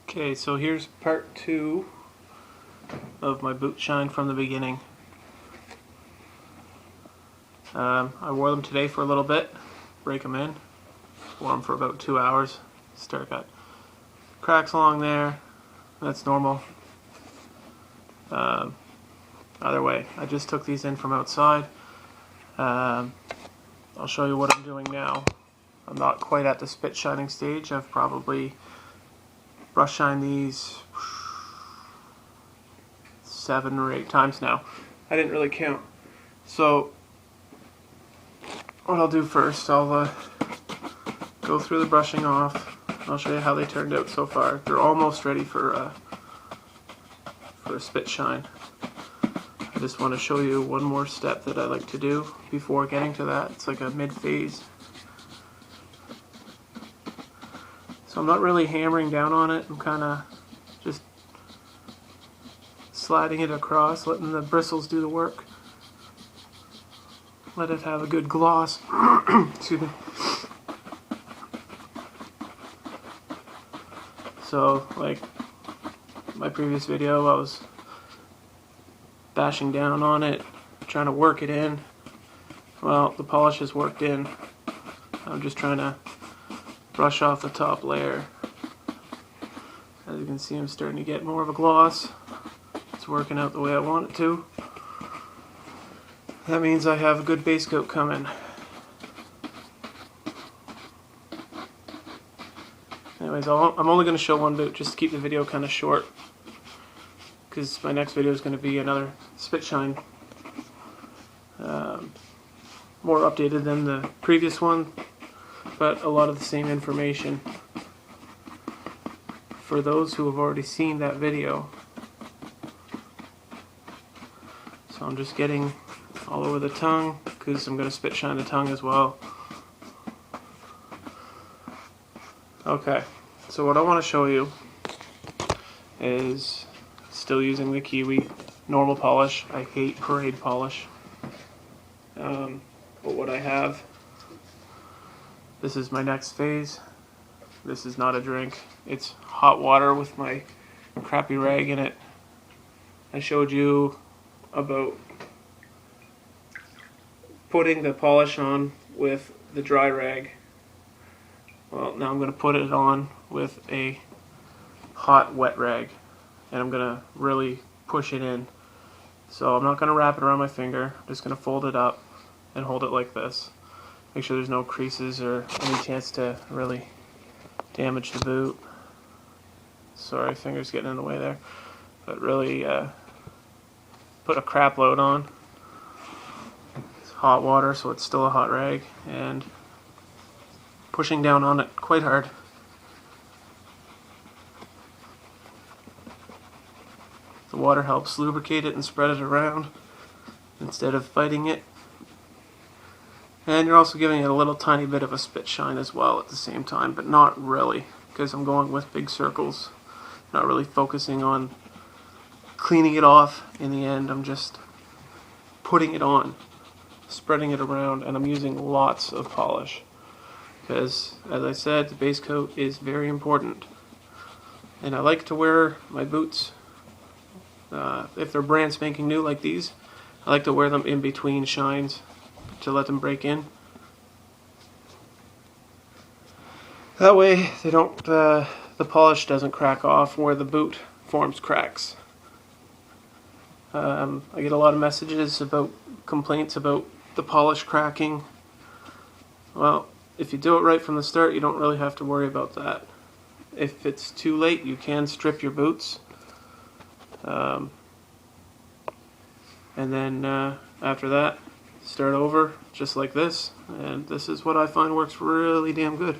Okay, so here's part 2 of my boot shine from the beginning. I wore them today for a little bit, break them in, wore them for about 2 hours. Got cracks along there, that's normal. Either way, I just took these in from outside. I'll show you what I'm doing now. I'm not quite at the spit shining stage. I've probably brush shined these 7 or 8 times now. I didn't really count. So what I'll do first, I'll go through the brushing off. I'll show you how they turned out so far. They're almost ready for a spit shine. I just want to show you one more step that I like to do before getting to that. It's like a mid-phase. So I'm not really hammering down on it. I'm kind of just sliding it across, letting the bristles do the work. Let it have a good gloss. Excuse me. So, like my previous video, I was bashing down on it, trying to work it in. Well, the polish is worked in. I'm just trying to brush off the top layer. As you can see, I'm starting to get more of a gloss. It's working out the way I want it to. That means I have a good base coat coming. Anyways, I'm only going to show one boot just to keep the video kind of short, because my next video is going to be another spit shine. More updated than the previous one, but a lot of the same information for those who have already seen that video. So I'm just getting all over the tongue, because I'm going to spit shine the tongue as well. Okay, so what I want to show you is still using the Kiwi normal polish. I hate parade polish. But what I have, this is my next phase. This is not a drink. It's hot water with my crappy rag in it. I showed you about putting the polish on with the dry rag. Well, now I'm going to put it on with a hot wet rag, and I'm going to really push it in. So I'm not going to wrap it around my finger. I'm just going to fold it up and hold it like this. Make sure there's no creases or any chance to really damage the boot. Sorry, finger's getting in the way there. But really put a crap load on. It's hot water, so it's still a hot rag, and pushing down on it quite hard. The water helps lubricate it and spread it around instead of fighting it. And you're also giving it a little tiny bit of a spit shine as well at the same time, but not really, because I'm going with big circles. Not really focusing on cleaning it off in the end. I'm just putting it on, spreading it around, and I'm using lots of polish. Because, as I said, the base coat is very important. And I like to wear my boots, if they're brand spanking new like these, I like to wear them in between shines to let them break in. That way they don't, the polish doesn't crack off where the boot forms cracks. I get a lot of messages about complaints about the polish cracking. Well, if you do it right from the start, you don't really have to worry about that. If it's too late, you can strip your boots. And then after that, start over just like this. And this is what I find works really damn good.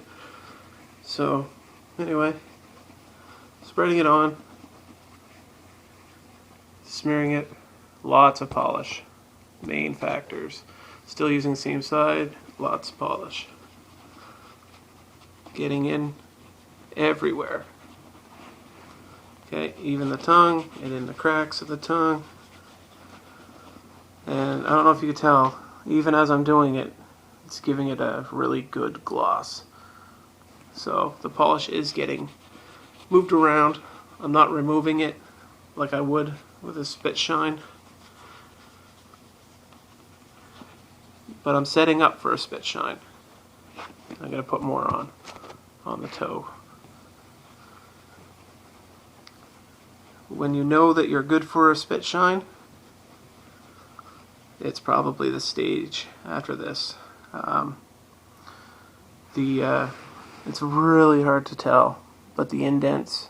So, anyway, spreading it on, smearing it, lots of polish. Main factors. Still using the same side, lots of polish. Getting in everywhere. Okay, even the tongue and in the cracks of the tongue. And I don't know if you can tell, even as I'm doing it, it's giving it a really good gloss. So the polish is getting moved around. I'm not removing it like I would with a spit shine, but I'm setting up for a spit shine. I'm going to put more on the toe. When you know that you're good for a spit shine, it's probably the stage after this. It's really hard to tell, but the indents,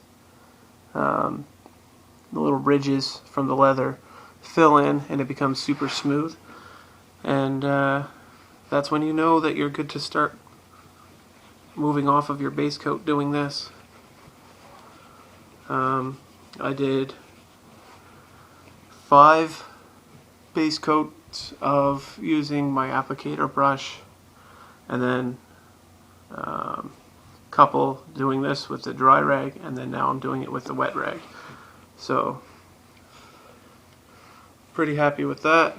the little ridges from the leather fill in and it becomes super smooth, and that's when you know that you're good to start moving off of your base coat doing this. I did 5 base coats of using my applicator brush, and then couple doing this with the dry rag, and then now I'm doing it with the wet rag. So pretty happy with that.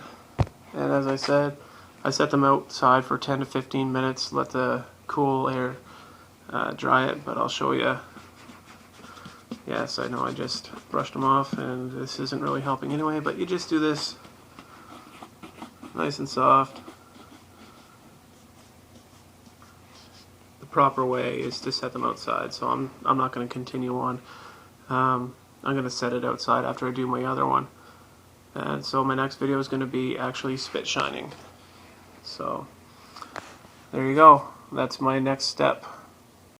And as I said, I set them outside for 10 to 15 minutes, let the cool air dry it, but I'll show you. Yes, I know I just brushed them off and this isn't really helping anyway, but you just do this nice and soft. The proper way is to set them outside, so I'm not going to continue on. I'm going to set it outside after I do my other one. And so my next video is going to be actually spit shining. So there you go. That's my next step.